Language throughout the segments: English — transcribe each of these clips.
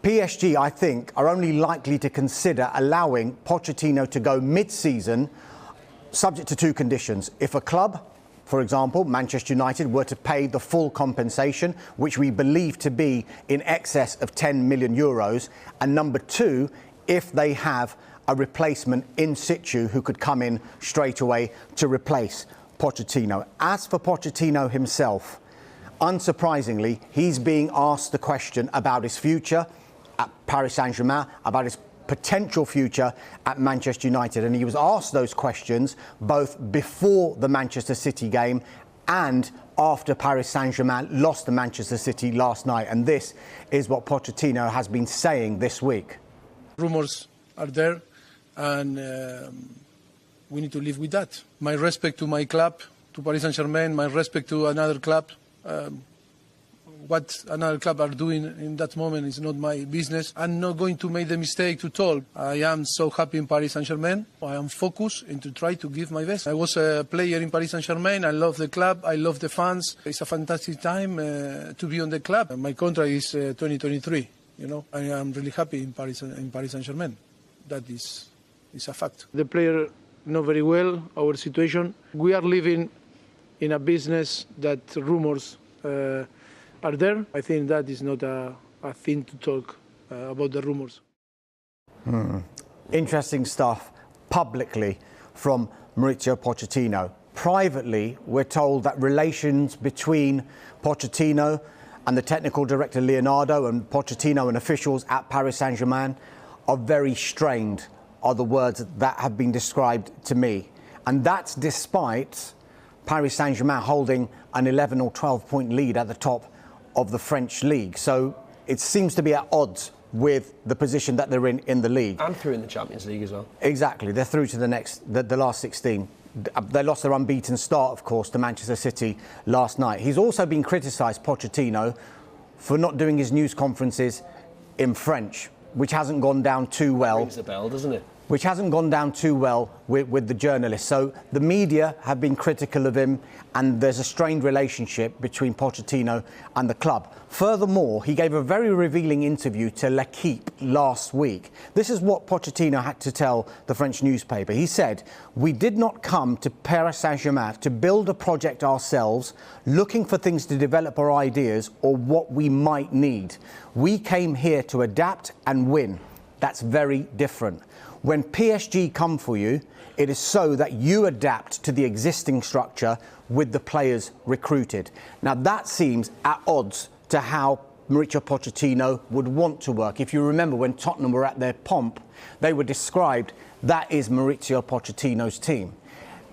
PSG, I think, are only likely to consider allowing Pochettino to go mid-season, subject to two conditions. If a club, for example, Manchester United, were to pay the full compensation, which we believe to be in excess of 10 million euros, and number two, if they have a replacement in situ who could come in straight away to replace Pochettino. As for Pochettino himself, unsurprisingly, he's being asked the question about his future at Paris Saint-Germain, about his potential future at Manchester United. And he was asked those questions both before the Manchester City game and after Paris Saint-Germain lost to Manchester City last night. And this is what Pochettino has been saying this week. Rumours are there, and we need to live with that. My respect to my club, to Paris Saint-Germain, my respect to another club. What another club are doing in that moment is not my business. I'm not going to make the mistake to talk. I am so happy in Paris Saint-Germain. I am focused and to try to give my best. I was a player in Paris Saint-Germain. I love the club. I love the fans. It's a fantastic time to be on the club. My contract is 2023. You know, I am really happy in Paris Saint-Germain. That is a fact. The player know very well our situation. We are living in a business that rumors are there. I think that is not a thing to talk about the rumours. Interesting stuff publicly from Mauricio Pochettino. Privately, we're told that relations between Pochettino and the technical director Leonardo and Pochettino and officials at Paris Saint-Germain are very strained, are the words that have been described to me. And that's despite Paris Saint-Germain holding an 11 or 12 point lead at the top of the French league. So it seems to be at odds with the position that they're in the league. And through in the Champions League as well. Exactly. They're through to the last 16. They lost their unbeaten start, of course, to Manchester City last night. He's also been criticised, Pochettino, for not doing his news conferences in French, which hasn't gone down too well. Rings the bell, doesn't it? Which hasn't gone down too well with the journalists. So the media have been critical of him, and there's a strained relationship between Pochettino and the club. Furthermore, he gave a very revealing interview to L'Équipe last week. This is what Pochettino had to tell the French newspaper. He said, "We did not come to Paris Saint-Germain to build a project ourselves, looking for things to develop our ideas or what we might need. We came here to adapt and win. That's very different. When PSG come for you, it is so that you adapt to the existing structure with the players recruited." Now that seems at odds to how Mauricio Pochettino would want to work. If you remember when Tottenham were at their pomp, they were described, that is Mauricio Pochettino's team.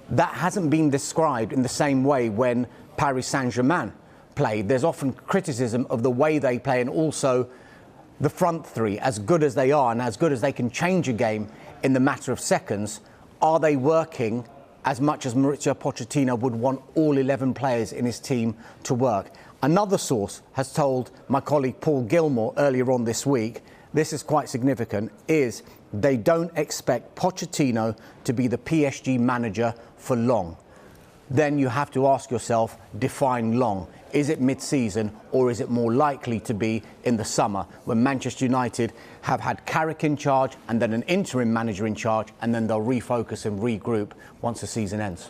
That hasn't been described in the same way when Paris Saint-Germain played. There's often criticism of the way they play and also the front three, as good as they are and as good as they can change a game in the matter of seconds, are they working as much as Mauricio Pochettino would want all 11 players in his team to work? Another source has told my colleague Paul Gilmore earlier on this week, this is quite significant, is they don't expect Pochettino to be the PSG manager for long. Then you have to ask yourself, define long. Is it mid-season or is it more likely to be in the summer when Manchester United have had Carrick in charge and then an interim manager in charge, and then they'll refocus and regroup once the season ends?